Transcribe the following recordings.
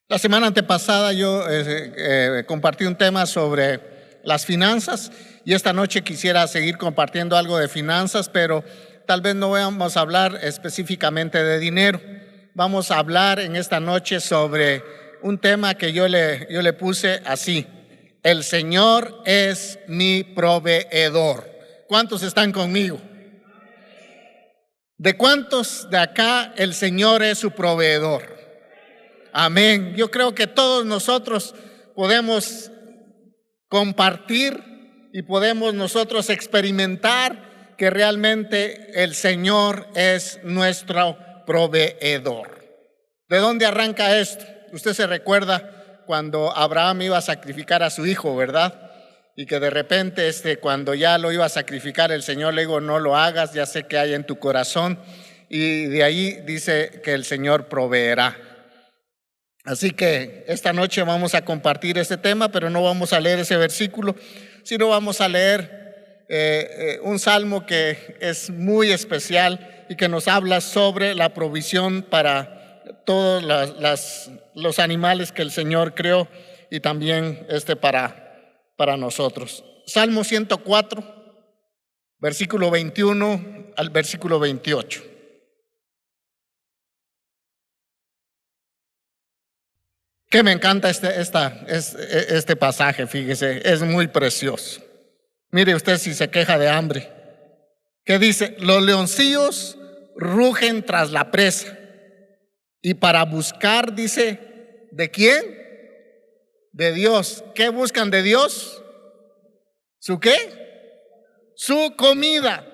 La semana antepasada yo compartí un tema sobre las finanzas y esta noche quisiera seguir compartiendo algo de finanzas, pero tal vez no vamos a hablar específicamente de dinero. Vamos a hablar en esta noche sobre un tema que yo le puse así: el Señor es mi proveedor. ¿Cuántos están conmigo? ¿De cuántos de acá el Señor es su proveedor? Amén. Yo creo que todos nosotros podemos compartir y podemos nosotros experimentar que realmente el Señor es nuestro proveedor. ¿De dónde arranca esto? Usted se recuerda cuando Abraham iba a sacrificar a su hijo, ¿verdad? Y que de repente cuando ya lo iba a sacrificar, el Señor le dijo: no lo hagas, ya sé que hay en tu corazón. Y de ahí dice que el Señor proveerá. Así que esta noche vamos a compartir este tema, pero no vamos a leer ese versículo, sino vamos a leer un salmo que es muy especial y que nos habla sobre la provisión para todos los animales que el Señor creó y también para nosotros. Salmo 104, versículo 21 al versículo 28. Que me encanta este pasaje, fíjese, es muy precioso. Mire usted si se queja de hambre. Que dice: los leoncillos rugen tras la presa. Y para buscar, dice, ¿de quién? De Dios. ¿Qué buscan de Dios? ¿Su qué? Su comida.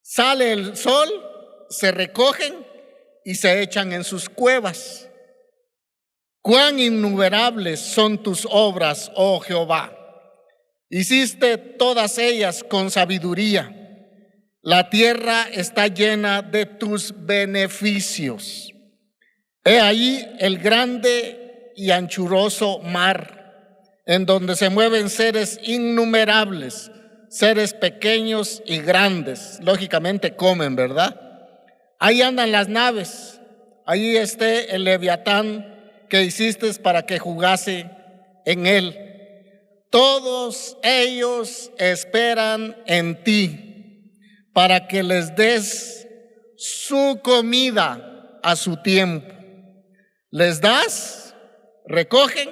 Sale el sol, se recogen y se echan en sus cuevas. Cuán innumerables son tus obras, oh Jehová. Hiciste todas ellas con sabiduría. La tierra está llena de tus beneficios. He ahí el grande y anchuroso mar, en donde se mueven seres innumerables, seres pequeños y grandes. Lógicamente comen, ¿verdad? Ahí andan las naves. Ahí esté el Leviatán que hiciste para que jugase en él. Todos ellos esperan en ti para que les des su comida a su tiempo. Les das, recogen,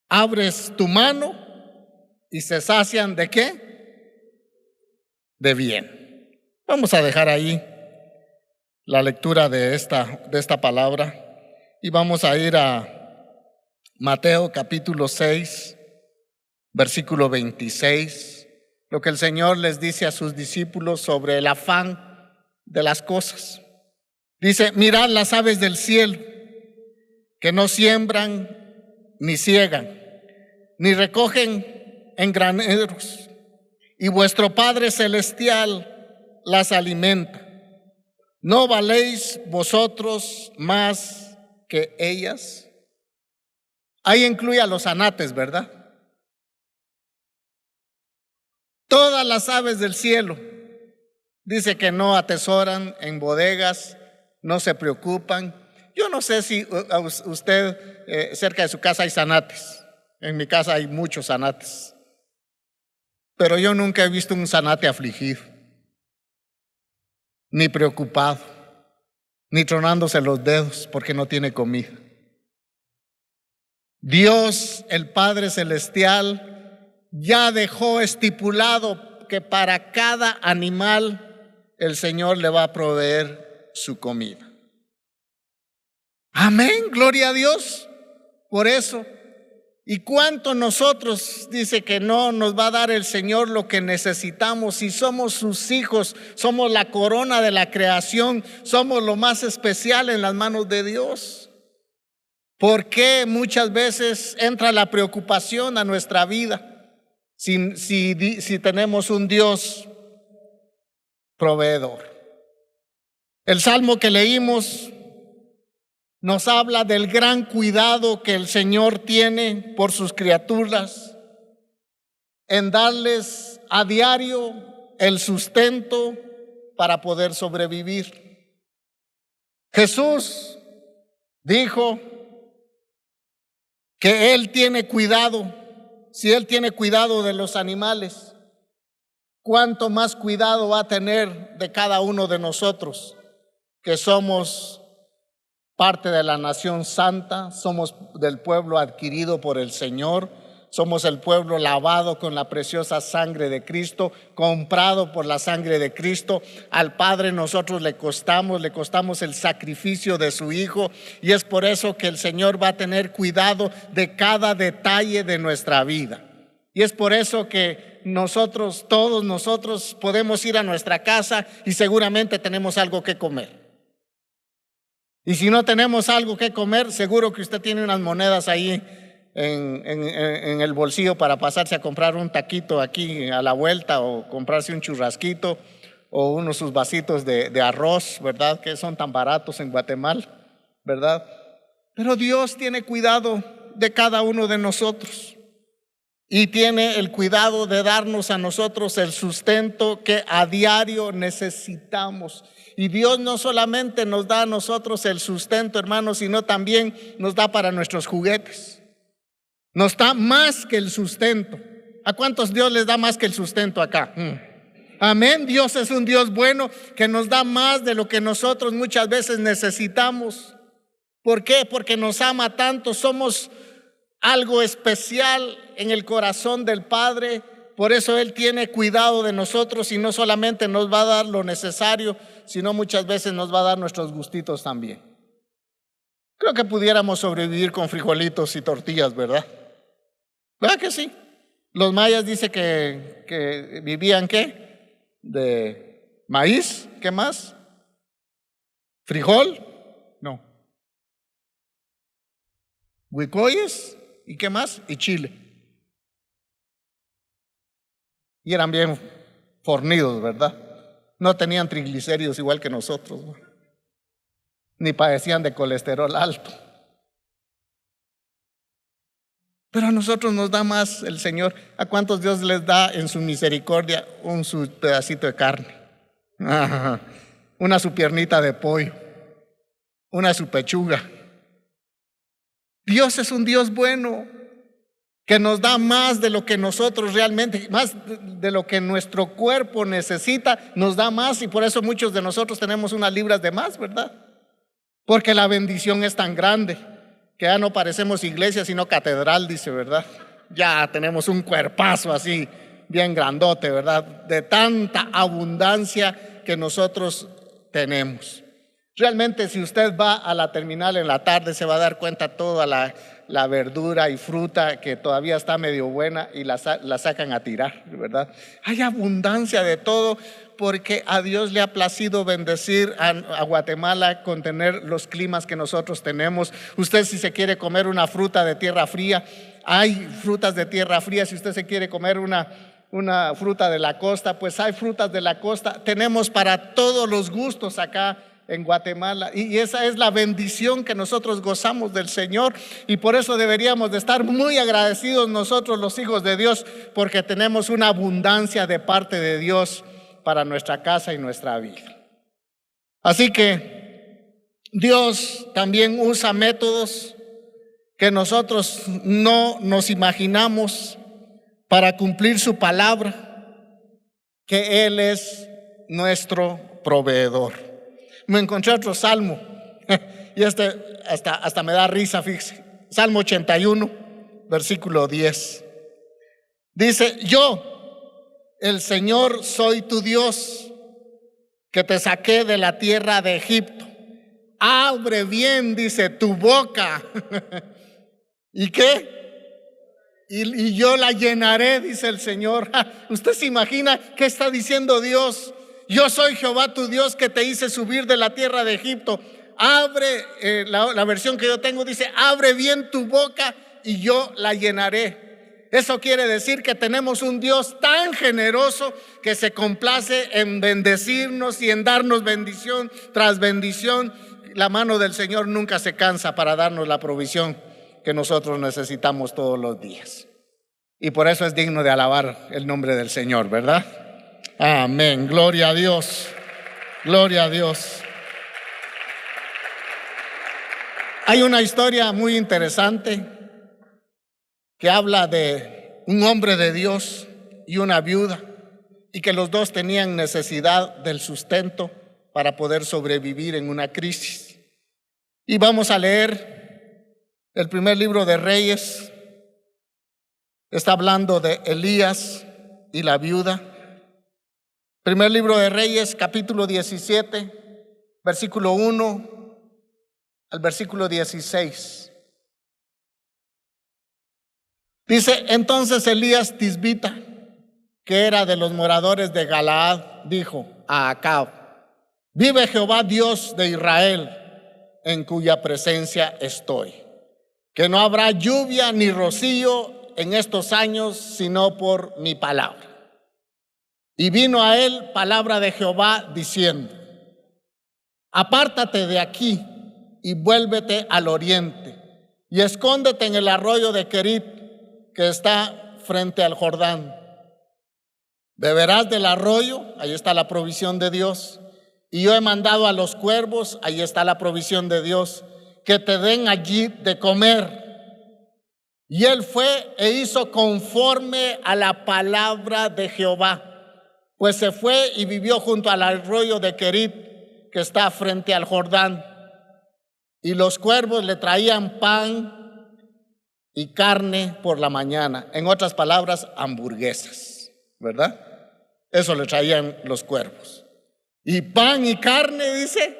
abres tu mano y se sacian ¿de qué? De bien. Vamos a dejar ahí la lectura de esta palabra. Y vamos a ir a Mateo capítulo 6, versículo 26, lo que el Señor les dice a sus discípulos sobre el afán de las cosas. Dice: mirad las aves del cielo, que no siembran, ni ciegan, ni recogen en graneros, y vuestro Padre celestial las alimenta. ¿No valéis vosotros más que ellas? Ahí incluye a los anates, ¿verdad? Todas las aves del cielo, dice que no atesoran en bodegas, no se preocupan. Yo no sé si usted cerca de su casa hay zanates. En mi casa hay muchos zanates, pero yo nunca he visto un zanate afligido, ni preocupado, ni tronándose los dedos porque no tiene comida. Dios, el Padre Celestial, ya dejó estipulado que para cada animal el Señor le va a proveer su comida. Amén, gloria a Dios por eso. ¿Y cuánto nosotros, dice, que no nos va a dar el Señor lo que necesitamos? Si somos sus hijos, somos la corona de la creación, somos lo más especial en las manos de Dios. ¿Por qué muchas veces entra la preocupación a nuestra vida si tenemos un Dios proveedor? El salmo que leímos nos habla del gran cuidado que el Señor tiene por sus criaturas, en darles a diario el sustento para poder sobrevivir. Jesús dijo que Él tiene cuidado, si Él tiene cuidado de los animales, ¿cuánto más cuidado va a tener de cada uno de nosotros, que somos parte de la nación santa, somos del pueblo adquirido por el Señor, somos el pueblo lavado con la preciosa sangre de Cristo, comprado por la sangre de Cristo? Al Padre nosotros le costamos el sacrificio de su Hijo, y es por eso que el Señor va a tener cuidado de cada detalle de nuestra vida. Y es por eso que todos nosotros podemos ir a nuestra casa y seguramente tenemos algo que comer. Y si no tenemos algo que comer, seguro que usted tiene unas monedas ahí en el bolsillo para pasarse a comprar un taquito aquí a la vuelta, o comprarse un churrasquito, o sus vasitos de arroz, ¿verdad? Que son tan baratos en Guatemala, ¿verdad? Pero Dios tiene cuidado de cada uno de nosotros. Y tiene el cuidado de darnos a nosotros el sustento que a diario necesitamos. Y Dios no solamente nos da a nosotros el sustento, hermanos, sino también nos da para nuestros juguetes. Nos da más que el sustento. ¿A cuántos Dios les da más que el sustento acá? Amén. Dios es un Dios bueno que nos da más de lo que nosotros muchas veces necesitamos. ¿Por qué? Porque nos ama tanto. Somos algo especial en el corazón del Padre. Por eso Él tiene cuidado de nosotros, y no solamente nos va a dar lo necesario, sino muchas veces nos va a dar nuestros gustitos también. Creo que pudiéramos sobrevivir con frijolitos y tortillas, ¿verdad? ¿Verdad que sí? Los mayas dicen que vivían, ¿qué? De maíz. ¿Qué más? ¿Frijol? No. Huicoyes. ¿Y qué más? Y chile. Y eran bien fornidos, ¿verdad? No tenían triglicéridos igual que nosotros, ¿no? Ni padecían de colesterol alto. Pero a nosotros nos da más el Señor. ¿A cuántos Dios les da en su misericordia su pedacito de carne? Una su piernita de pollo, una su pechuga. Dios es un Dios bueno, que nos da más de lo que nosotros realmente, más de lo que nuestro cuerpo necesita, nos da más. Y por eso muchos de nosotros tenemos unas libras de más, ¿verdad? Porque la bendición es tan grande que ya no parecemos iglesia sino catedral, dice, ¿verdad? Ya tenemos un cuerpazo así bien grandote, ¿verdad? De tanta abundancia que nosotros tenemos. Realmente, si usted va a la terminal en la tarde, se va a dar cuenta toda la verdura y fruta que todavía está medio buena y la sacan a tirar, ¿verdad? Hay abundancia de todo, porque a Dios le ha placido bendecir a Guatemala con tener los climas que nosotros tenemos. Usted, si se quiere comer una fruta de tierra fría, hay frutas de tierra fría. Si usted se quiere comer una fruta de la costa, pues hay frutas de la costa. Tenemos para todos los gustos acá en Guatemala, y esa es la bendición que nosotros gozamos del Señor, y por eso deberíamos de estar muy agradecidos nosotros, los hijos de Dios, porque tenemos una abundancia de parte de Dios para nuestra casa y nuestra vida. Así que Dios también usa métodos que nosotros no nos imaginamos para cumplir su palabra, que Él es nuestro proveedor. Me encontré otro salmo y hasta me da risa, fíjese. Salmo 81, versículo 10. Dice: yo, el Señor, soy tu Dios, que te saqué de la tierra de Egipto. Abre bien, dice, tu boca. ¿Y qué? Y yo la llenaré, dice el Señor. ¿Usted se imagina qué está diciendo Dios? Yo soy Jehová tu Dios, que te hice subir de la tierra de Egipto. Abre, la versión que yo tengo dice: abre bien tu boca y yo la llenaré. Eso quiere decir que tenemos un Dios tan generoso que se complace en bendecirnos y en darnos bendición tras bendición. La mano del Señor nunca se cansa para darnos la provisión que nosotros necesitamos todos los días. Y por eso es digno de alabar el nombre del Señor, ¿verdad? Amén, gloria a Dios, gloria a Dios. Hay una historia muy interesante que habla de un hombre de Dios y una viuda, y que los dos tenían necesidad del sustento para poder sobrevivir en una crisis. Y vamos a leer el primer libro de Reyes. Está hablando de Elías y la viuda. Primer libro de Reyes, capítulo 17, versículo 1 al versículo 16. Dice: entonces Elías Tisbita, que era de los moradores de Galaad, dijo a Acab: vive Jehová Dios de Israel, en cuya presencia estoy, que no habrá lluvia ni rocío en estos años, sino por mi palabra. Y vino a él palabra de Jehová diciendo: apártate de aquí y vuélvete al oriente, y escóndete en el arroyo de Querit, que está frente al Jordán. Beberás del arroyo, ahí está la provisión de Dios. Y yo he mandado a los cuervos, ahí está la provisión de Dios, que te den allí de comer. Y él fue e hizo conforme a la palabra de Jehová, pues se fue y vivió junto al arroyo de Querit, que está frente al Jordán. Y los cuervos le traían pan y carne por la mañana. En otras palabras, hamburguesas, ¿verdad? Eso le traían los cuervos. Y pan y carne, dice,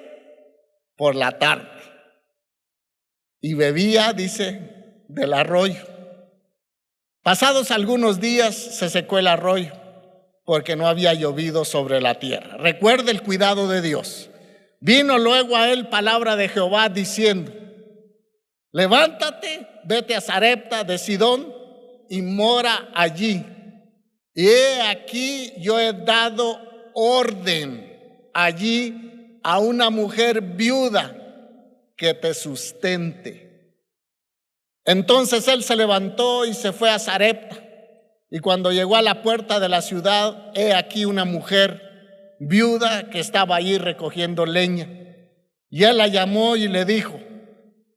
por la tarde. Y bebía, dice, del arroyo. Pasados algunos días se secó el arroyo, porque no había llovido sobre la tierra. Recuerde el cuidado de Dios. Vino luego a él palabra de Jehová diciendo: levántate, vete a Sarepta de Sidón y mora allí. Y he aquí, yo he dado orden allí a una mujer viuda que te sustente. Entonces él se levantó y se fue a Sarepta. Y cuando llegó a la puerta de la ciudad, he aquí una mujer viuda que estaba allí recogiendo leña. Y él la llamó y le dijo: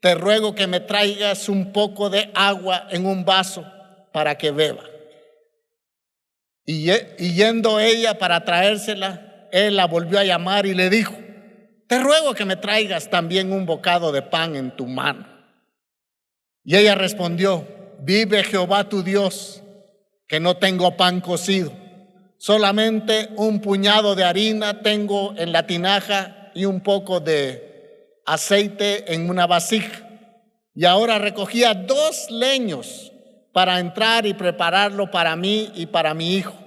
te ruego que me traigas un poco de agua en un vaso para que beba. Y yendo ella para traérsela, él la volvió a llamar y le dijo: te ruego que me traigas también un bocado de pan en tu mano. Y ella respondió: vive Jehová tu Dios, que no tengo pan cocido, solamente un puñado de harina tengo en la tinaja y un poco de aceite en una vasija. Y ahora recogía 2 leños para entrar y prepararlo para mí y para mi hijo,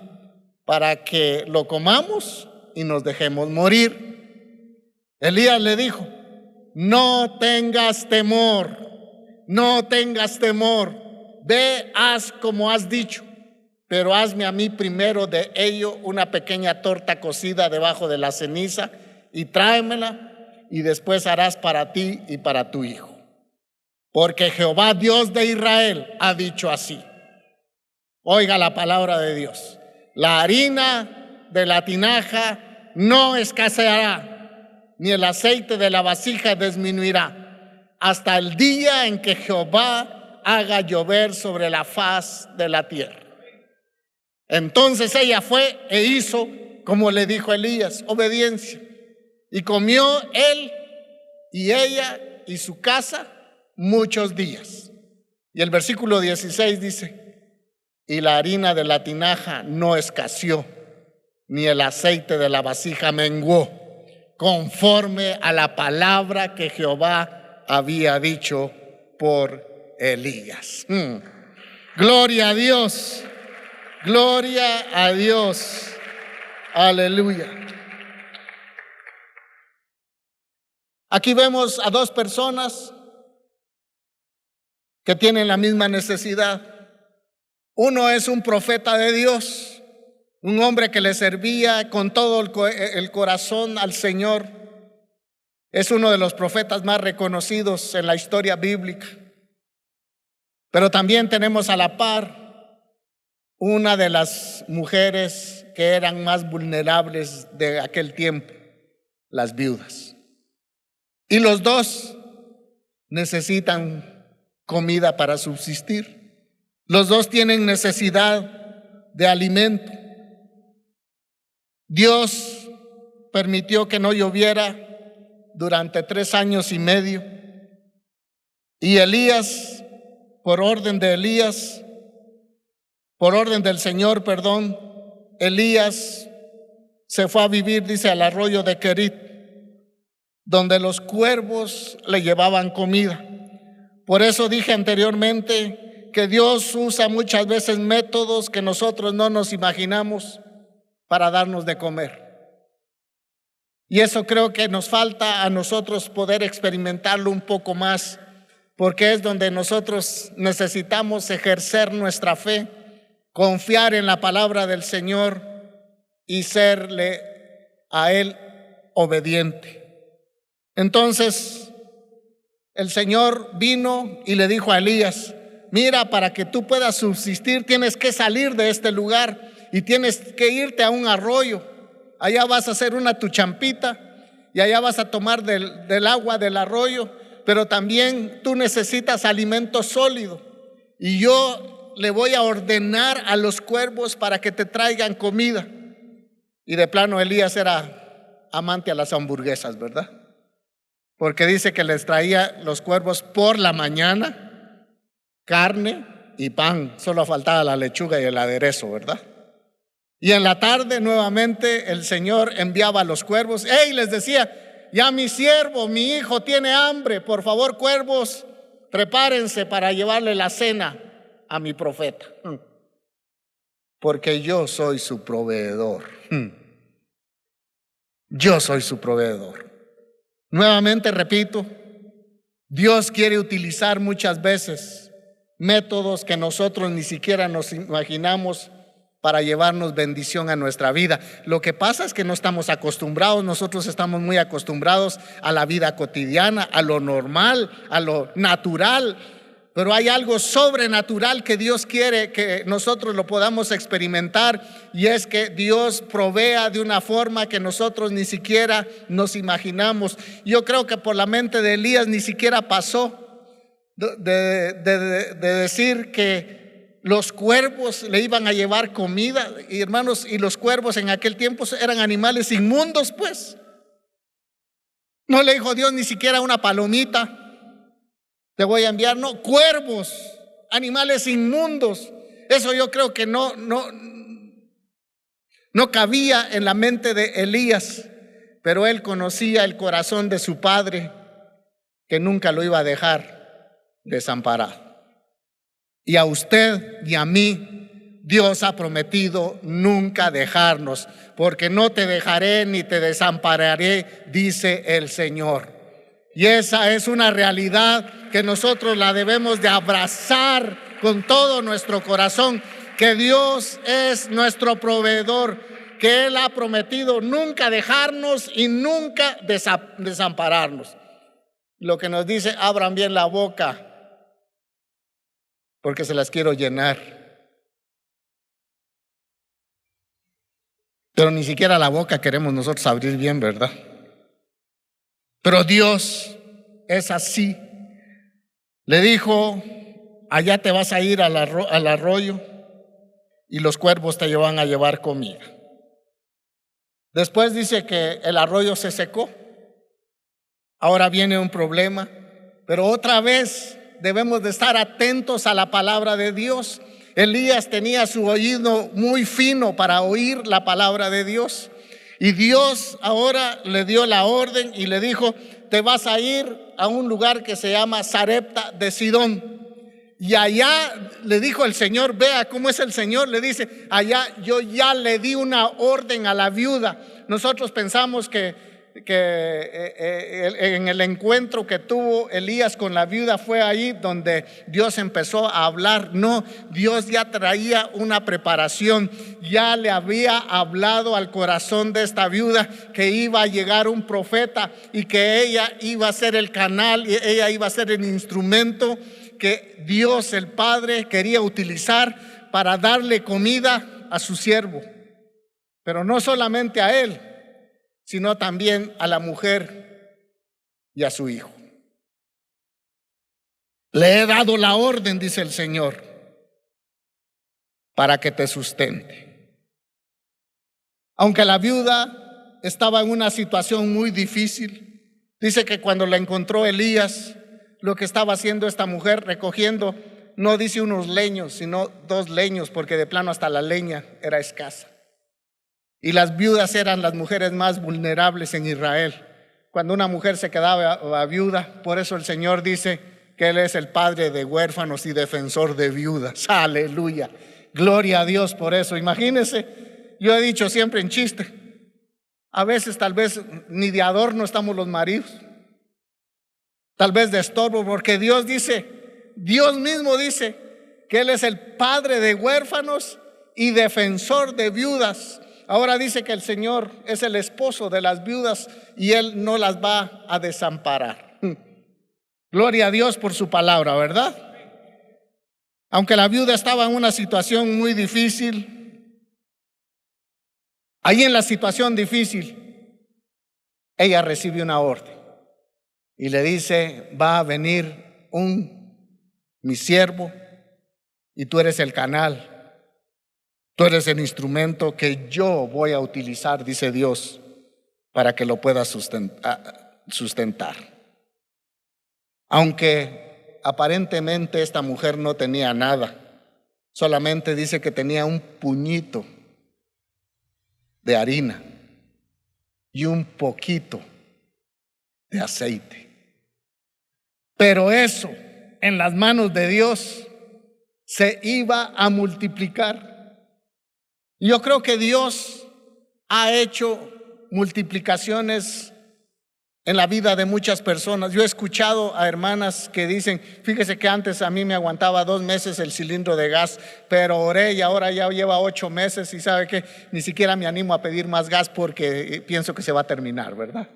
para que lo comamos y nos dejemos morir. Elías le dijo: no tengas temor, no tengas temor, ve, haz como has dicho, pero hazme a mí primero de ello una pequeña torta cocida debajo de la ceniza y tráemela, y después harás para ti y para tu hijo. Porque Jehová Dios de Israel ha dicho así. Oiga la palabra de Dios: la harina de la tinaja no escaseará, ni el aceite de la vasija disminuirá, hasta el día en que Jehová haga llover sobre la faz de la tierra. Entonces ella fue e hizo como le dijo Elías, obediencia. Y comió él y ella y su casa muchos días. Y el versículo 16 dice: y la harina de la tinaja no escaseó, ni el aceite de la vasija menguó, conforme a la palabra que Jehová había dicho por Elías. Gloria a Dios, gloria a Dios, aleluya. Aquí vemos a 2 personas que tienen la misma necesidad. Uno es un profeta de Dios, un hombre que le servía con todo el corazón al Señor. Es uno de los profetas más reconocidos en la historia bíblica. Pero también tenemos a la par una de las mujeres que eran más vulnerables de aquel tiempo, las viudas. Y los dos necesitan comida para subsistir. Los dos tienen necesidad de alimento. Dios permitió que no lloviera durante 3 años y medio. Y Elías, por orden del Señor, Elías se fue a vivir, dice, al arroyo de Querit, donde los cuervos le llevaban comida. Por eso dije anteriormente que Dios usa muchas veces métodos que nosotros no nos imaginamos para darnos de comer. Y eso creo que nos falta a nosotros poder experimentarlo un poco más, porque es donde nosotros necesitamos ejercer nuestra fe, confiar en la palabra del Señor y serle a Él obediente. Entonces, el Señor vino y le dijo a Elías: mira, para que tú puedas subsistir, tienes que salir de este lugar y tienes que irte a un arroyo. Allá vas a hacer tu champita y allá vas a tomar del agua del arroyo, pero también tú necesitas alimento sólido. Y yo le voy a ordenar a los cuervos para que te traigan comida. Y de plano Elías era amante a las hamburguesas, ¿verdad? Porque dice que les traía los cuervos por la mañana carne y pan. Solo faltaba la lechuga y el aderezo, ¿verdad? Y en la tarde nuevamente el Señor enviaba a los cuervos. Les decía: ya mi siervo, mi hijo tiene hambre. Por favor, cuervos, prepárense para llevarle la cena a mi profeta, porque yo soy su proveedor. Yo soy su proveedor. Nuevamente repito, Dios quiere utilizar muchas veces métodos que nosotros ni siquiera nos imaginamos para llevarnos bendición a nuestra vida. Lo que pasa es que no estamos acostumbrados. Nosotros estamos muy acostumbrados a la vida cotidiana, a lo normal, a lo natural. Pero hay algo sobrenatural que Dios quiere que nosotros lo podamos experimentar, y es que Dios provea de una forma que nosotros ni siquiera nos imaginamos. Yo creo que por la mente de Elías ni siquiera pasó de decir que los cuervos le iban a llevar comida. Y hermanos, y los cuervos en aquel tiempo eran animales inmundos, pues. No le dijo Dios ni siquiera una palomita: te voy a enviar. No, cuervos, animales inmundos. Eso yo creo que no cabía en la mente de Elías, pero él conocía el corazón de su padre, que nunca lo iba a dejar desamparado. Y a usted y a mí, Dios ha prometido nunca dejarnos, porque no te dejaré ni te desampararé, dice el Señor. Y esa es una realidad que nosotros la debemos de abrazar con todo nuestro corazón, que Dios es nuestro proveedor, que Él ha prometido nunca dejarnos y nunca desampararnos. Lo que nos dice: abran bien la boca, porque se las quiero llenar. Pero ni siquiera la boca queremos nosotros abrir bien, ¿verdad? Pero Dios es así. Le dijo: allá te vas a ir al arroyo y los cuervos te van a llevar comida. Después dice que el arroyo se secó. Ahora viene un problema, pero otra vez debemos de estar atentos a la palabra de Dios. Elías tenía su oído muy fino para oír la palabra de Dios. Y Dios ahora le dio la orden y le dijo: te vas a ir a un lugar que se llama Sarepta de Sidón. Y allá le dijo el Señor, vea cómo es el Señor, le dice: allá yo ya le di una orden a la viuda. Nosotros pensamos que en el encuentro que tuvo Elías con la viuda fue ahí donde Dios empezó a hablar. No, Dios ya traía una preparación, ya le había hablado al corazón de esta viuda que iba a llegar un profeta y que ella iba a ser el canal, y ella iba a ser el instrumento que Dios el Padre quería utilizar para darle comida a su siervo. Pero no solamente a él, sino también a la mujer y a su hijo. Le he dado la orden, dice el Señor, para que te sustente. Aunque la viuda estaba en una situación muy difícil, dice que cuando la encontró Elías, lo que estaba haciendo esta mujer recogiendo, no dice unos leños, sino 2 leños, porque de plano hasta la leña era escasa. Y las viudas eran las mujeres más vulnerables en Israel. Cuando una mujer se quedaba viuda, por eso el Señor dice que Él es el padre de huérfanos y defensor de viudas. Aleluya, gloria a Dios por eso. Imagínense, yo he dicho siempre en chiste, a veces tal vez ni de adorno estamos los maridos, tal vez de estorbo, porque Dios mismo dice que Él es el padre de huérfanos y defensor de viudas. Ahora dice que el Señor es el esposo de las viudas y Él no las va a desamparar. Gloria a Dios por su palabra, ¿verdad? Aunque la viuda estaba en una situación muy difícil, ahí en la situación difícil, ella recibe una orden y le dice: va a venir mi siervo y tú eres el canal. Tú eres el instrumento que yo voy a utilizar, dice Dios, para que lo pueda sustentar. Aunque aparentemente esta mujer no tenía nada, solamente dice que tenía un puñito de harina y un poquito de aceite. Pero eso en las manos de Dios se iba a multiplicar. Yo creo que Dios ha hecho multiplicaciones en la vida de muchas personas. Yo he escuchado a hermanas que dicen: fíjese que antes a mí me aguantaba 2 meses el cilindro de gas, pero oré y ahora ya lleva 8 meses y sabe que ni siquiera me animo a pedir más gas porque pienso que se va a terminar, ¿verdad?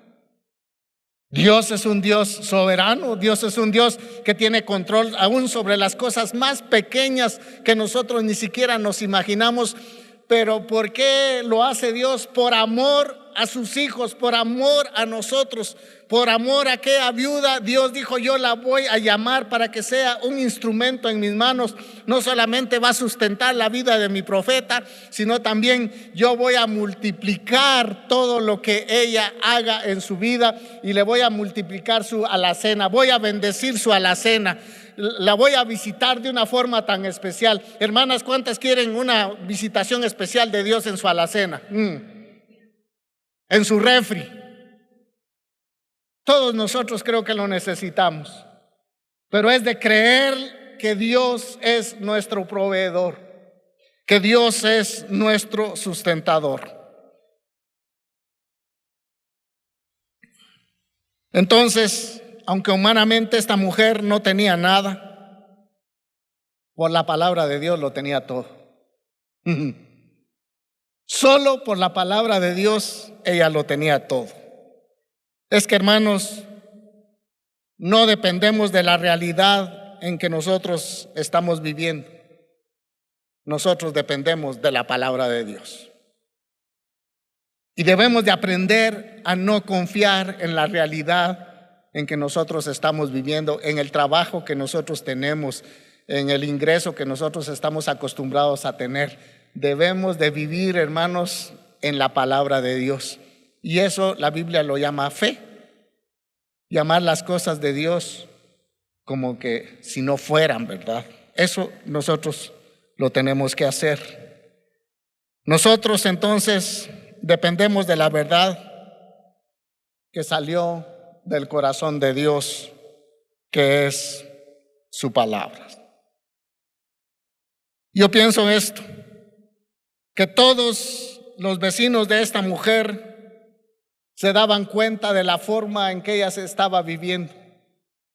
Dios es un Dios soberano, Dios es un Dios que tiene control aún sobre las cosas más pequeñas que nosotros ni siquiera nos imaginamos. Pero ¿por qué lo hace Dios? Por amor a sus hijos, por amor a nosotros, por amor a aquella viuda. Dios dijo: yo la voy a llamar para que sea un instrumento en mis manos. No solamente va a sustentar la vida de mi profeta, sino también yo voy a multiplicar todo lo que ella haga en su vida y le voy a multiplicar su alacena, voy a bendecir su alacena. La voy a visitar de una forma tan especial. Hermanas, ¿cuántas quieren una visitación especial de Dios en su alacena? En su refri. Todos nosotros creo que lo necesitamos, pero es de creer que Dios es nuestro proveedor, que Dios es nuestro sustentador. Entonces, aunque humanamente esta mujer no tenía nada, por la palabra de Dios lo tenía todo. Solo por la palabra de Dios ella lo tenía todo. Es que, hermanos, no dependemos de la realidad en que nosotros estamos viviendo. Nosotros dependemos de la palabra de Dios. Y debemos de aprender a no confiar en la realidad en que nosotros estamos viviendo, en el trabajo que nosotros tenemos, en el ingreso que nosotros estamos acostumbrados a tener. Debemos de vivir, hermanos, en la palabra de Dios. Y eso la Biblia lo llama fe. Llamar las cosas de Dios como que si no fueran, ¿verdad? Eso nosotros lo tenemos que hacer. Nosotros entonces dependemos de la verdad que salió del corazón de Dios, que es su palabra. Yo pienso esto, que todos los vecinos de esta mujer se daban cuenta de la forma en que ella se estaba viviendo,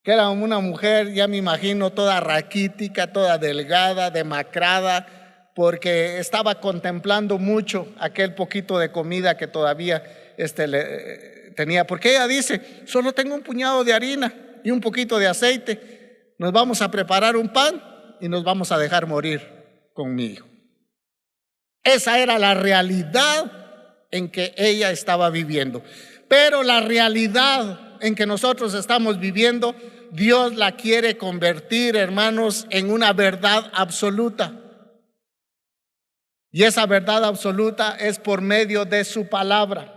que era una mujer, ya me imagino, toda raquítica, toda delgada, demacrada, porque estaba contemplando mucho aquel poquito de comida que todavía tenía, porque ella dice: solo tengo un puñado de harina y un poquito de aceite, nos vamos a preparar un pan y nos vamos a dejar morir conmigo. Esa era la realidad en que ella estaba viviendo. Pero la realidad en que nosotros estamos viviendo, Dios la quiere convertir, hermanos, en una verdad absoluta. Y esa verdad absoluta es por medio de su palabra.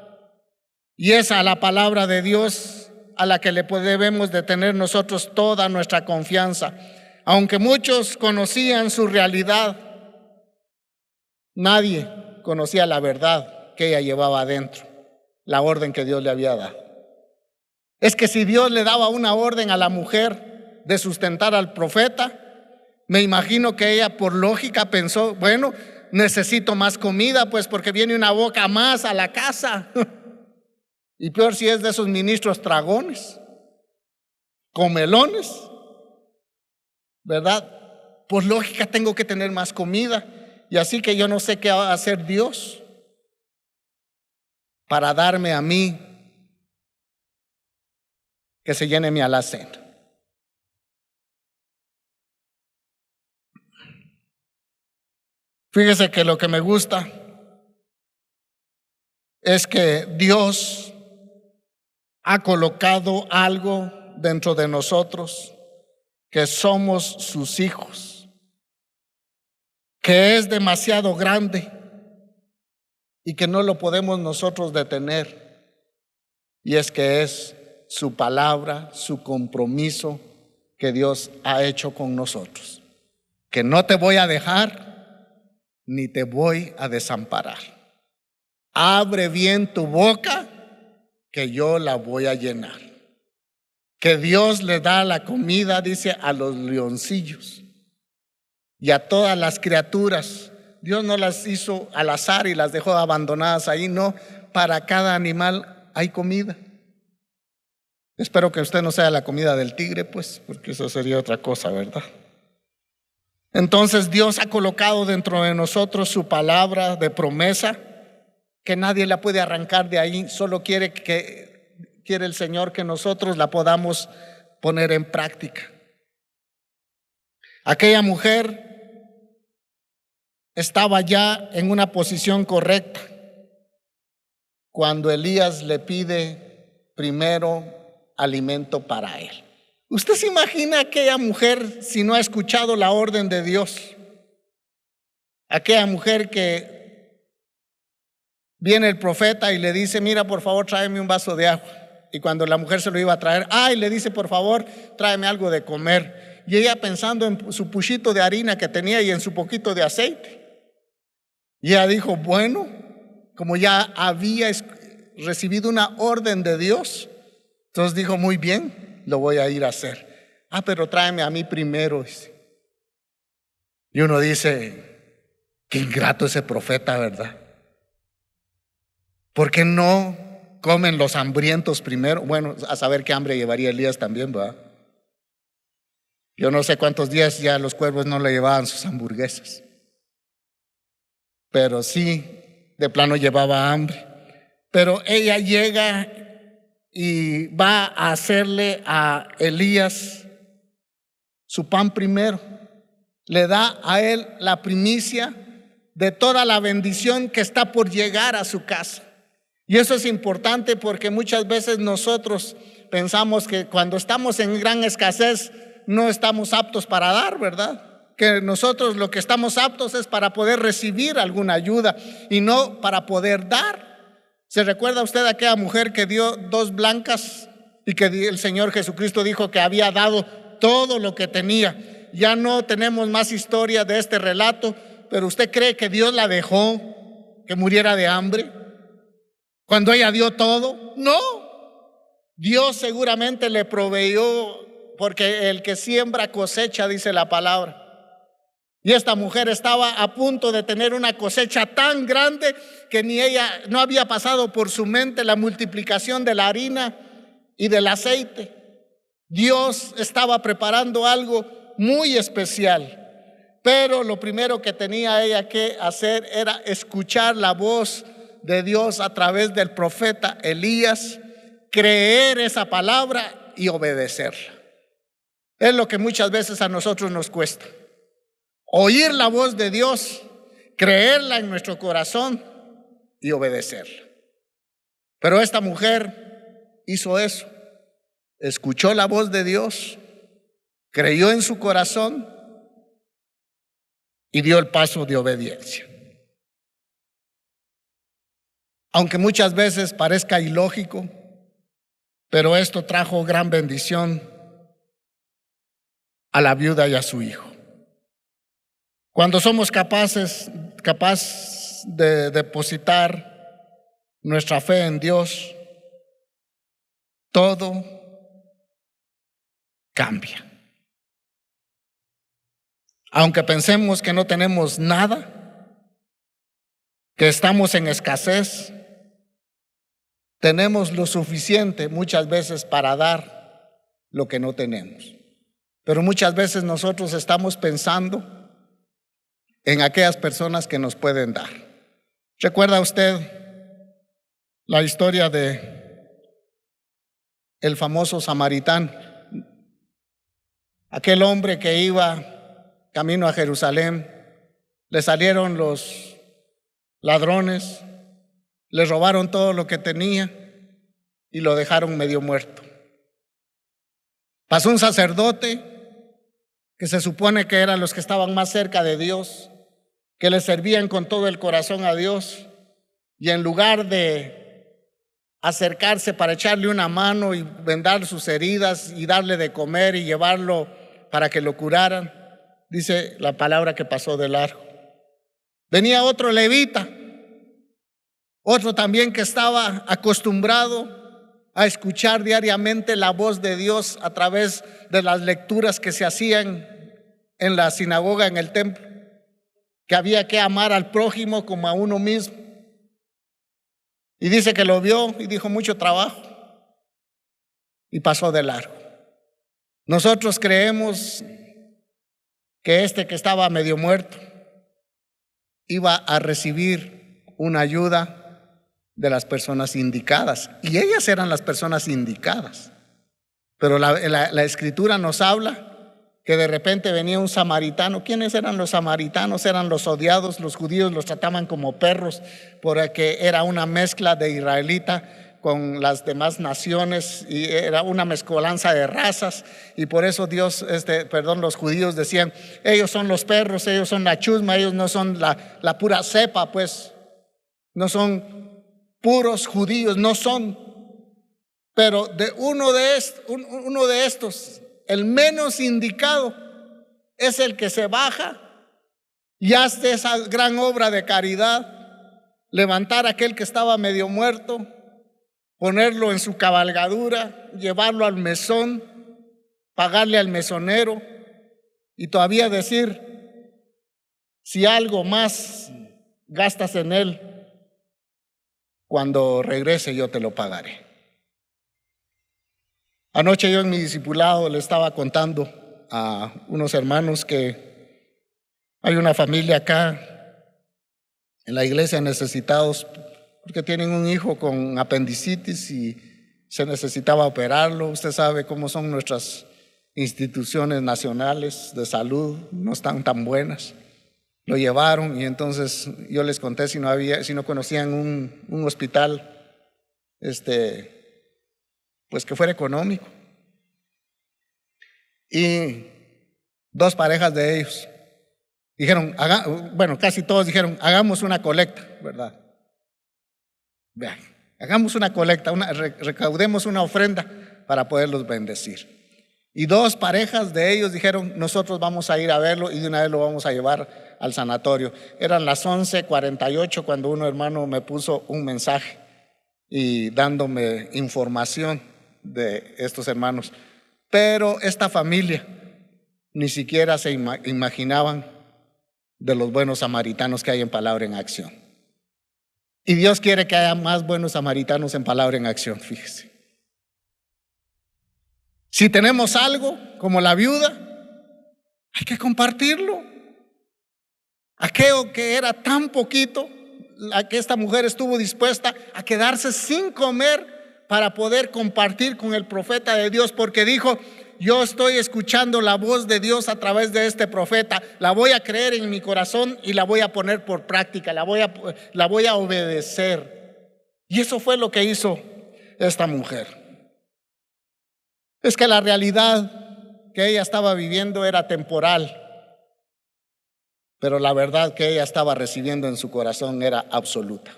Y es a la palabra de Dios a la que le debemos de tener nosotros toda nuestra confianza. Aunque muchos conocían su realidad, nadie conocía la verdad que ella llevaba adentro, la orden que Dios le había dado. Es que si Dios le daba una orden a la mujer de sustentar al profeta, me imagino que ella por lógica pensó, bueno, necesito más comida, pues porque viene una boca más a la casa. Y peor si es de esos ministros tragones, comelones, ¿verdad? Por lógica tengo que tener más comida. Y así que yo no sé qué va a hacer Dios para darme a mí que se llene mi alacena. Fíjese que lo que me gusta es que Dios ha colocado algo dentro de nosotros, que somos sus hijos, que es demasiado grande y que no lo podemos nosotros detener. Y es que es su palabra, su compromiso que Dios ha hecho con nosotros, que no te voy a dejar ni te voy a desamparar. Abre bien tu boca, que yo la voy a llenar. Que Dios le da la comida, dice, a los leoncillos y a todas las criaturas. Dios no las hizo al azar y las dejó abandonadas ahí, no, para cada animal hay comida. Espero que usted no sea la comida del tigre, pues, porque eso sería otra cosa, ¿verdad? Entonces Dios ha colocado dentro de nosotros su palabra de promesa, que nadie la puede arrancar de ahí. Solo quiere el Señor que nosotros la podamos poner en práctica. Aquella mujer estaba ya en una posición correcta cuando Elías le pide primero alimento para él. ¿Usted se imagina aquella mujer si no ha escuchado la orden de Dios? Aquella mujer que viene el profeta y le dice, mira, por favor, tráeme un vaso de agua. Y cuando la mujer se lo iba a traer, y le dice, por favor, tráeme algo de comer. Y ella pensando en su puchito de harina que tenía y en su poquito de aceite. Y ella dijo, bueno, como ya había recibido una orden de Dios, entonces dijo, muy bien, lo voy a ir a hacer. Pero tráeme a mí primero. Y uno dice, qué ingrato ese profeta, ¿verdad? ¿Por qué no comen los hambrientos primero? Bueno, a saber qué hambre llevaría Elías también, ¿verdad? Yo no sé cuántos días ya los cuervos no le llevaban sus hamburguesas, pero sí, de plano llevaba hambre. Pero ella llega y va a hacerle a Elías su pan primero. Le da a él la primicia de toda la bendición que está por llegar a su casa. Y eso es importante porque muchas veces nosotros pensamos que cuando estamos en gran escasez no estamos aptos para dar, ¿verdad? Que nosotros lo que estamos aptos es para poder recibir alguna ayuda y no para poder dar. ¿Se recuerda usted a aquella mujer que dio 2 blancas y que el Señor Jesucristo dijo que había dado todo lo que tenía? Ya no tenemos más historia de este relato, pero ¿usted cree que Dios la dejó que muriera de hambre cuando ella dio todo? No, Dios seguramente le proveyó, porque el que siembra cosecha, dice la palabra. Y esta mujer estaba a punto de tener una cosecha tan grande que ni ella, no había pasado por su mente la multiplicación de la harina y del aceite. Dios estaba preparando algo muy especial, pero lo primero que tenía ella que hacer era escuchar la voz de Dios a través del profeta Elías, creer esa palabra y obedecerla. Es lo que muchas veces a nosotros nos cuesta: oír la voz de Dios, creerla en nuestro corazón y obedecerla. Pero esta mujer hizo eso, escuchó la voz de Dios, creyó en su corazón y dio el paso de obediencia. aunque muchas veces parezca ilógico, pero esto trajo gran bendición a la viuda y a su hijo. Cuando somos capaces de depositar nuestra fe en Dios, todo cambia. Aunque pensemos que no tenemos nada, que estamos en escasez, tenemos lo suficiente muchas veces para dar lo que no tenemos. Pero muchas veces nosotros estamos pensando en aquellas personas que nos pueden dar. ¿Recuerda usted la historia de el famoso samaritano? Aquel hombre que iba camino a Jerusalén, le salieron los ladrones, le robaron todo lo que tenía y lo dejaron medio muerto. Pasó un sacerdote que se supone que eran los que estaban más cerca de Dios, que le servían con todo el corazón a Dios, y en lugar de acercarse para echarle una mano y vendar sus heridas y darle de comer y llevarlo para que lo curaran, dice la palabra que pasó de largo. Venía otro levita, otro también que estaba acostumbrado a escuchar diariamente la voz de Dios a través de las lecturas que se hacían en la sinagoga, en el templo, que había que amar al prójimo como a uno mismo. Y dice que lo vio y dijo: mucho trabajo, y pasó de largo. Nosotros creemos que este que estaba medio muerto iba a recibir una ayuda de las personas indicadas, y ellas eran las personas indicadas. Pero la escritura nos habla que de repente venía un samaritano. ¿Quiénes eran los samaritanos? Eran los odiados. Los judíos los trataban como perros porque era una mezcla de israelita con las demás naciones y era una mezcolanza de razas, y por eso los judíos decían: ellos son los perros, ellos son la chusma, ellos no son la pura cepa, pues no son puros judíos, no son. Pero de uno de estos, el menos indicado, es el que se baja y hace esa gran obra de caridad: levantar a aquel que estaba medio muerto, ponerlo en su cabalgadura, llevarlo al mesón, pagarle al mesonero y todavía decir: si algo más gastas en él, cuando regrese yo te lo pagaré. Anoche yo en mi discipulado le estaba contando a unos hermanos que hay una familia acá en la iglesia necesitados porque tienen un hijo con apendicitis y se necesitaba operarlo. Usted sabe cómo son nuestras instituciones nacionales de salud, no están tan buenas. Lo llevaron y entonces yo les conté si no conocían un hospital pues que fuera económico. Y dos parejas de ellos dijeron, casi todos dijeron: hagamos una colecta, ¿verdad? Vean, hagamos una colecta, recaudemos una ofrenda para poderlos bendecir. Y dos parejas de ellos dijeron: nosotros vamos a ir a verlo y de una vez lo vamos a llevar al sanatorio. Eran las 11:48 cuando un hermano me puso un mensaje y dándome información de estos hermanos. Pero esta familia ni siquiera se imaginaban de los buenos samaritanos que hay en Palabra en Acción. Y Dios quiere que haya más buenos samaritanos en Palabra en Acción, fíjese. Si tenemos algo, como la viuda, hay que compartirlo. Aquello que era tan poquito, que esta mujer estuvo dispuesta a quedarse sin comer para poder compartir con el profeta de Dios, porque dijo: yo estoy escuchando la voz de Dios a través de este profeta, la voy a creer en mi corazón y la voy a poner por práctica, la voy a obedecer. Y eso fue lo que hizo esta mujer. Es que la realidad que ella estaba viviendo era temporal, pero la verdad que ella estaba recibiendo en su corazón era absoluta.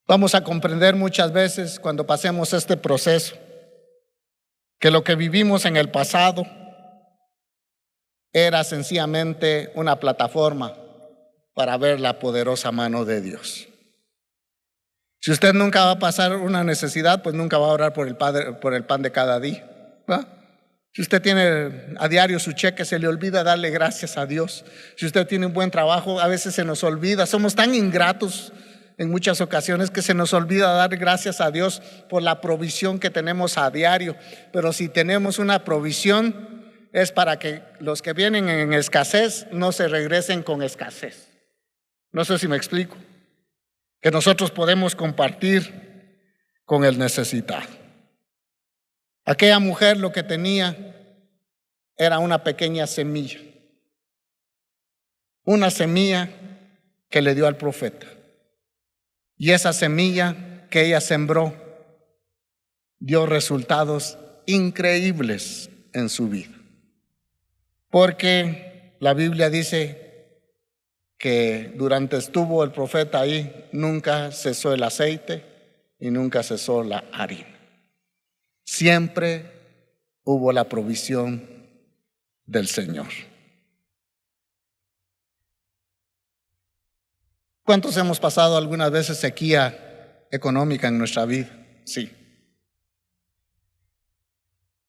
Vamos a comprender muchas veces cuando pasemos este proceso que lo que vivimos en el pasado era sencillamente una plataforma para ver la poderosa mano de Dios. Si usted nunca va a pasar una necesidad, pues nunca va a orar por el pan de cada día, ¿va? Si usted tiene a diario su cheque, se le olvida darle gracias a Dios. Si usted tiene un buen trabajo, a veces se nos olvida. Somos tan ingratos en muchas ocasiones que se nos olvida dar gracias a Dios por la provisión que tenemos a diario. Pero si tenemos una provisión, es para que los que vienen en escasez no se regresen con escasez. No sé si me explico. Que nosotros podemos compartir con el necesitado. Aquella mujer lo que tenía era una pequeña semilla. Una semilla que le dio al profeta. Y esa semilla que ella sembró dio resultados increíbles en su vida. Porque la Biblia dice que durante estuvo el profeta ahí, nunca cesó el aceite y nunca cesó la harina. Siempre hubo la provisión del Señor. ¿Cuántos hemos pasado algunas veces sequía económica en nuestra vida? Sí.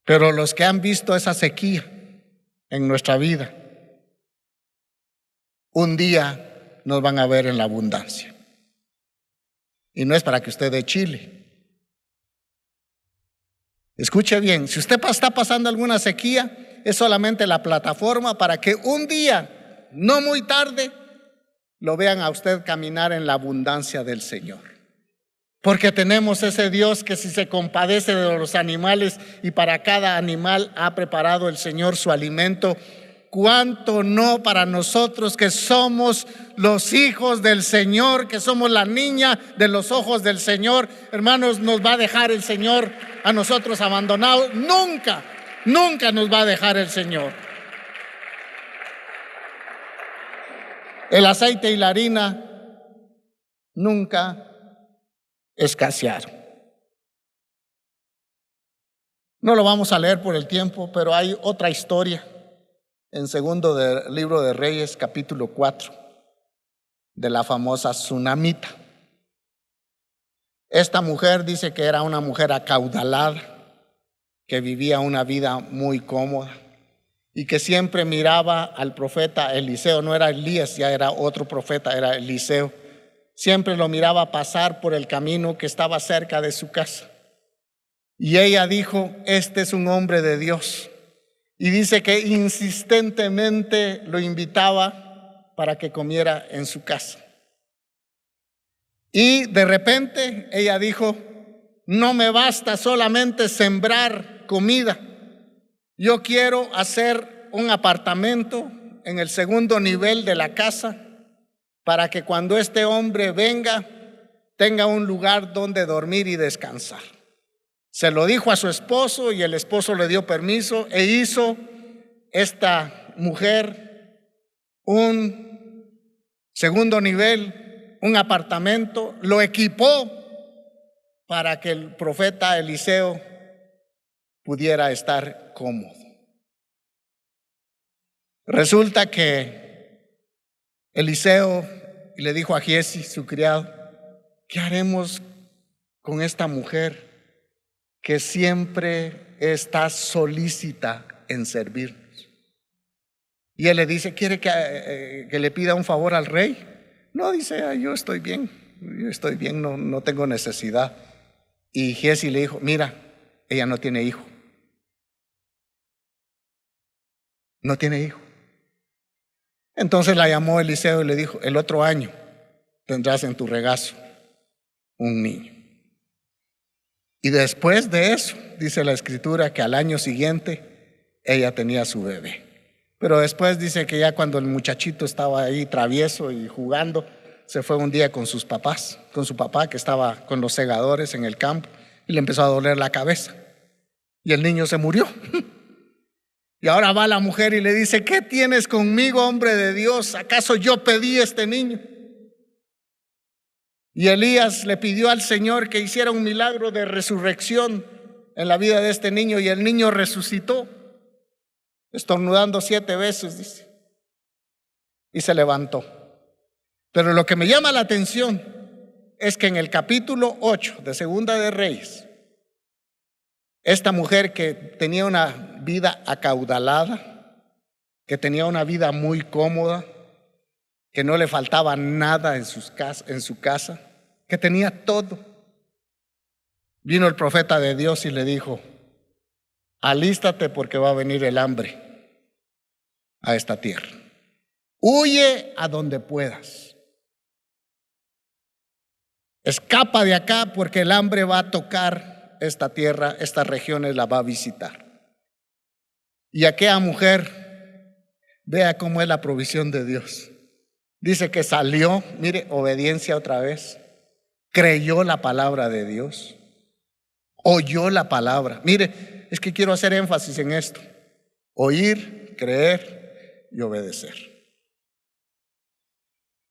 Pero los que han visto esa sequía en nuestra vida, un día nos van a ver en la abundancia. Y no es para que usted dé chile. Escuche bien, si usted está pasando alguna sequía, es solamente la plataforma para que un día, no muy tarde, lo vean a usted caminar en la abundancia del Señor. Porque tenemos ese Dios que si se compadece de los animales y para cada animal ha preparado el Señor su alimento, cuánto no para nosotros que somos los hijos del Señor, que somos la niña de los ojos del Señor. Hermanos, nos va a dejar el Señor a nosotros abandonados. Nunca, nunca nos va a dejar el Señor. El aceite y la harina nunca escasearon. No lo vamos a leer por el tiempo, pero hay otra historia en segundo libro de Reyes, capítulo 4, de la famosa tsunamita. Esta mujer dice que era una mujer acaudalada, que vivía una vida muy cómoda y que siempre miraba al profeta Eliseo. No era Elías, ya era otro profeta, era Eliseo. Siempre lo miraba pasar por el camino que estaba cerca de su casa. Y ella dijo, este es un hombre de Dios. Y dice que insistentemente lo invitaba para que comiera en su casa. Y de repente ella dijo, no me basta solamente sembrar comida. Yo quiero hacer un apartamento en el segundo nivel de la casa para que cuando este hombre venga tenga un lugar donde dormir y descansar. Se lo dijo a su esposo y el esposo le dio permiso e hizo esta mujer un segundo nivel, un apartamento, lo equipó para que el profeta Eliseo pudiera estar cómodo. Resulta que Eliseo le dijo a Giesi, su criado, ¿qué haremos con esta mujer que siempre está solícita en servirnos? Y él le dice, ¿quiere que le pida un favor al rey? No, dice, yo estoy bien, no tengo necesidad. Y Giesi le dijo, mira, ella no tiene hijo. No tiene hijo. Entonces la llamó Eliseo y le dijo, el otro año tendrás en tu regazo un niño. Y después de eso, dice la escritura que al año siguiente ella tenía su bebé. Pero después dice que ya cuando el muchachito estaba ahí travieso y jugando, se fue un día con sus papás, con su papá que estaba con los segadores en el campo y le empezó a doler la cabeza. Y el niño se murió. Y ahora va la mujer y le dice, ¿qué tienes conmigo, hombre de Dios? ¿Acaso yo pedí este niño? Y Elías le pidió al Señor que hiciera un milagro de resurrección en la vida de este niño, y el niño resucitó, estornudando 7 veces, dice, y se levantó. Pero lo que me llama la atención es que en el capítulo 8 de Segunda de Reyes, esta mujer que tenía una vida acaudalada, que tenía una vida muy cómoda, que no le faltaba nada en su casa, que tenía todo, vino el profeta de Dios y le dijo: alístate porque va a venir el hambre a esta tierra. Huye a donde puedas. Escapa de acá porque el hambre va a tocar esta tierra, estas regiones la va a visitar. Y aquella mujer, vea cómo es la provisión de Dios. Dice que salió, mire, obediencia otra vez, creyó la palabra de Dios, oyó la palabra. Mire, es que quiero hacer énfasis en esto: oír, creer y obedecer.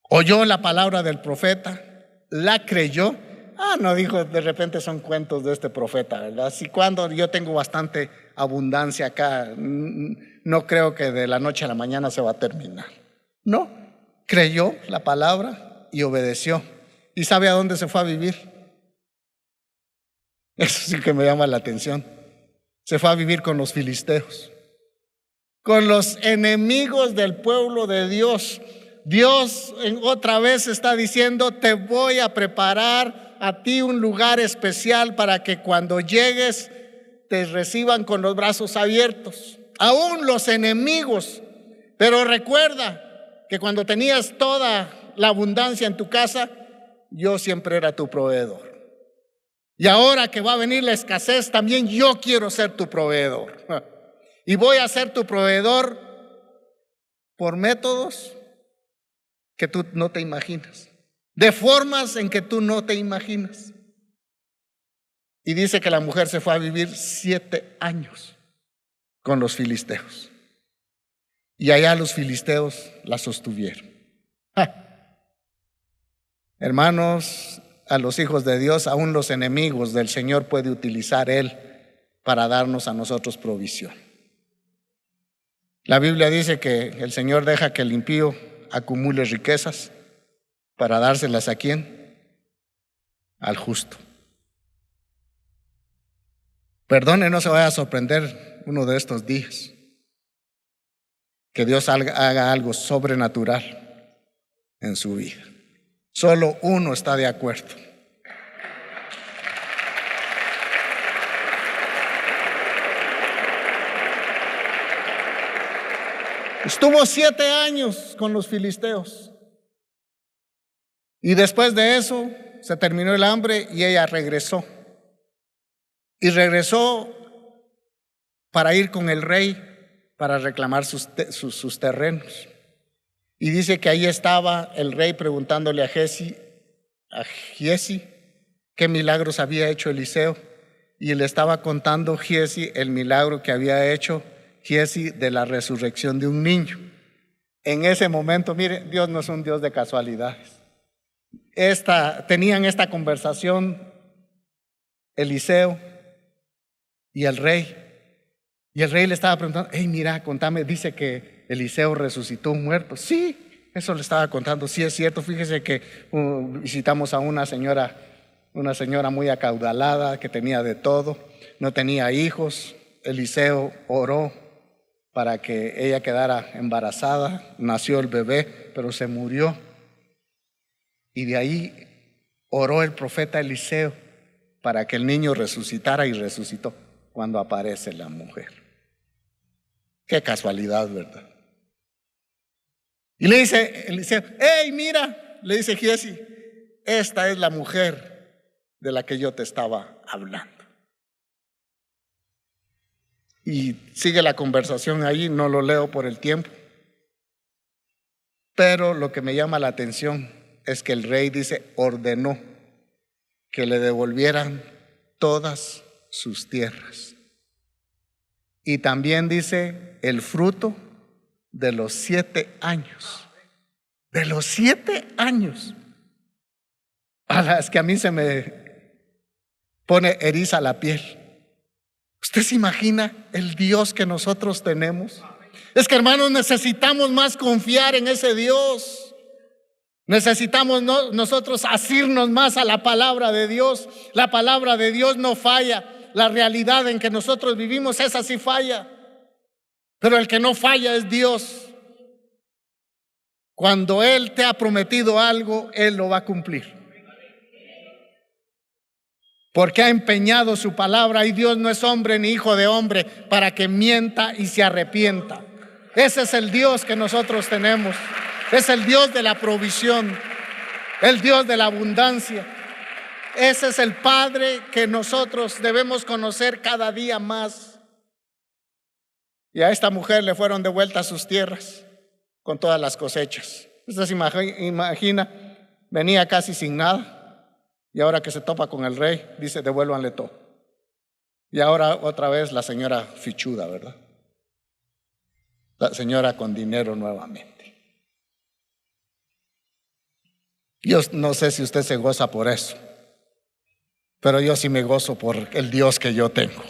Oyó la palabra del profeta, la creyó. No dijo de repente son cuentos de este profeta, ¿verdad? Si cuando yo tengo bastante abundancia acá, no creo que de la noche a la mañana se va a terminar. No, creyó la palabra y obedeció. ¿Y sabe a dónde se fue a vivir? Eso sí que me llama la atención. Se fue a vivir con los filisteos, con los enemigos del pueblo de Dios. Dios otra vez está diciendo: te voy a preparar a ti un lugar especial para que cuando llegues te reciban con los brazos abiertos, aún los enemigos. Pero recuerda que cuando tenías toda la abundancia en tu casa, yo siempre era tu proveedor. Y ahora que va a venir la escasez, también yo quiero ser tu proveedor. Y voy a ser tu proveedor por métodos que tú no te imaginas, de formas en que tú no te imaginas. Y dice que la mujer se fue a vivir 7 años con los filisteos. Y allá los filisteos la sostuvieron. Hermanos, a los hijos de Dios, aún los enemigos del Señor puede utilizar Él para darnos a nosotros provisión. La Biblia dice que el Señor deja que el impío acumule riquezas para dárselas ¿a quién? Al justo. Perdone, no se vaya a sorprender uno de estos días que Dios haga algo sobrenatural en su vida. Solo uno está de acuerdo. Estuvo 7 años con los filisteos. Y después de eso se terminó el hambre y ella regresó. Y regresó para ir con el rey para reclamar sus terrenos. Y dice que ahí estaba el rey preguntándole a Giezi qué milagros había hecho Eliseo. Y le estaba contando Giezi el milagro que había hecho Giezi de la resurrección de un niño. En ese momento, mire, Dios no es un Dios de casualidades. Tenían esta conversación Eliseo y el rey. Y el rey le estaba preguntando: hey, mira, contame, dice que Eliseo resucitó un muerto. Sí, eso le estaba contando. Sí, es cierto. Fíjese que visitamos a una señora muy acaudalada que tenía de todo, no tenía hijos. Eliseo oró para que ella quedara embarazada, nació el bebé, pero se murió. Y de ahí oró el profeta Eliseo para que el niño resucitara, y resucitó cuando aparece la mujer. Qué casualidad, ¿verdad? Y le dice Eliseo: hey, mira, le dice Giezi, esta es la mujer de la que yo te estaba hablando. Y sigue la conversación ahí, no lo leo por el tiempo. Pero lo que me llama la atención es que el rey ordenó que le devolvieran todas sus tierras. Y también dice el fruto de los 7 años. De los 7 años. Es que a mí se me pone eriza la piel. ¿Usted se imagina el Dios que nosotros tenemos? Es que, hermanos, necesitamos más confiar en ese Dios. Necesitamos nosotros asirnos más a la palabra de Dios. La palabra de Dios no falla. La realidad en que nosotros vivimos, esa sí falla. Pero el que no falla es Dios. Cuando Él te ha prometido algo, Él lo va a cumplir. Porque ha empeñado su palabra, y Dios no es hombre ni hijo de hombre para que mienta y se arrepienta. Ese es el Dios que nosotros tenemos. Es el Dios de la provisión, el Dios de la abundancia. Ese es el Padre que nosotros debemos conocer cada día más. Y a esta mujer le fueron devueltas sus tierras con todas las cosechas. Usted se imagina, venía casi sin nada, y ahora que se topa con el rey, dice: devuélvanle todo. Y ahora otra vez la señora fichuda, ¿verdad? La señora con dinero nuevamente. Yo no sé si usted se goza por eso, pero yo sí me gozo por el Dios que yo tengo.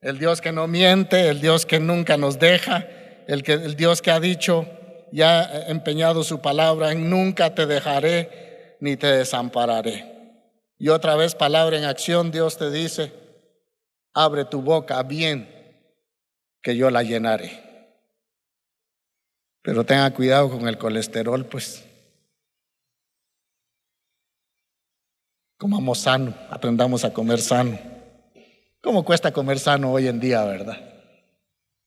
El Dios que no miente, el Dios que nunca nos deja, el Dios que ha dicho y ha empeñado su palabra en: nunca te dejaré ni te desampararé. Y otra vez, palabra en acción, Dios te dice: abre tu boca bien, que yo la llenaré. Pero tenga cuidado con el colesterol, pues. Comamos sano, aprendamos a comer sano. ¿Cómo cuesta comer sano hoy en día, verdad?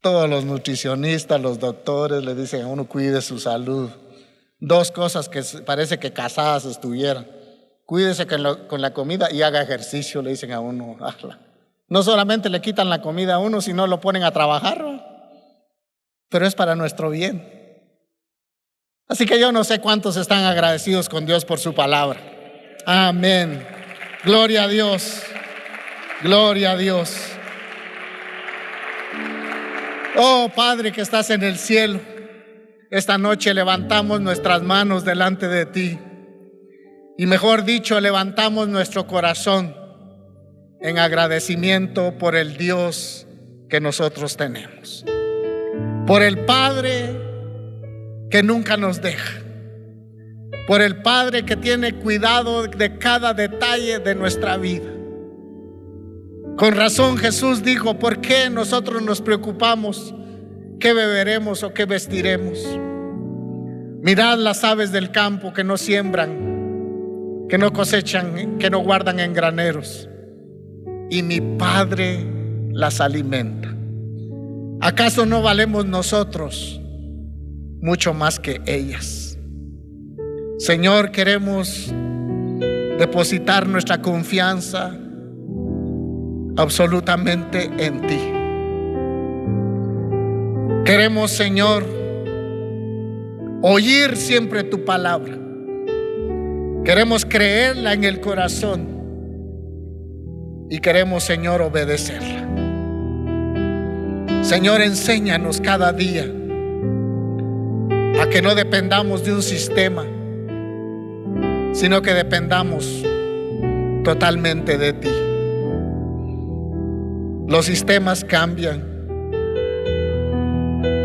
Todos los nutricionistas, los doctores le dicen a uno: cuide su salud. Dos cosas que parece que casadas estuvieran: cuídese con la comida y haga ejercicio, le dicen a uno. No solamente le quitan la comida a uno, sino lo ponen a trabajar, ¿no? Pero es para nuestro bien. Así que yo no sé cuántos están agradecidos con Dios por su palabra. Amén. Gloria a Dios. Gloria a Dios. Oh Padre que estás en el cielo, esta noche levantamos nuestras manos delante de ti. Y mejor dicho, levantamos nuestro corazón en agradecimiento por el Dios que nosotros tenemos. Por el Padre que nunca nos deja. Por el Padre que tiene cuidado de cada detalle de nuestra vida. Con razón Jesús dijo: ¿por qué nosotros nos preocupamos? ¿Qué beberemos o qué vestiremos? Mirad las aves del campo, que no siembran, que no cosechan, que no guardan en graneros, y mi Padre las alimenta. ¿Acaso no valemos nosotros mucho más que ellas? Señor, queremos depositar nuestra confianza absolutamente en ti. Queremos, Señor, oír siempre tu palabra. Queremos creerla en el corazón y queremos, Señor, obedecerla. Señor, enséñanos cada día a que no dependamos de un sistema, sino que dependamos totalmente de ti. Los sistemas cambian.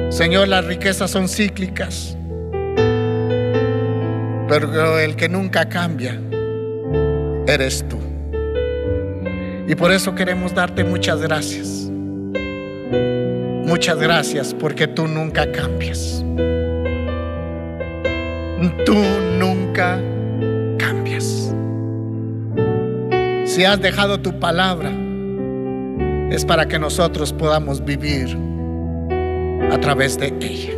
Señor, las riquezas son cíclicas, pero el que nunca cambia eres tú. Y por eso queremos darte muchas gracias. Muchas gracias, porque tú nunca cambias. Tú nunca cambias. Si has dejado tu palabra, es para que nosotros podamos vivir a través de ella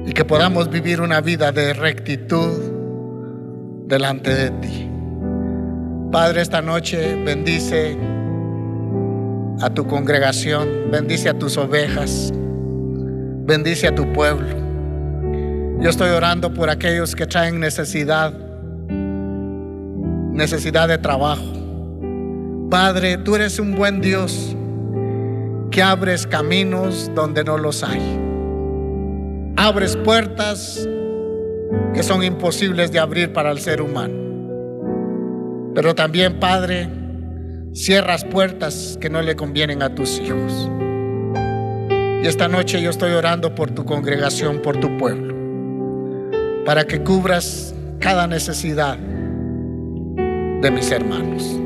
y que podamos vivir una vida de rectitud delante de ti. Padre, esta noche bendice a tu congregación, bendice a tus ovejas, bendice a tu pueblo. Yo estoy orando por aquellos que traen necesidad de trabajo. Padre, tú eres un buen Dios que abres caminos donde no los hay. Abres puertas que son imposibles de abrir para el ser humano. Pero también, Padre, cierras puertas que no le convienen a tus hijos. Y esta noche yo estoy orando por tu congregación, por tu pueblo, para que cubras cada necesidad de mis hermanos.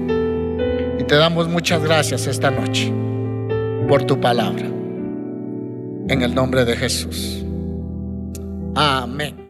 Y te damos muchas gracias esta noche por tu palabra. En el nombre de Jesús. Amén.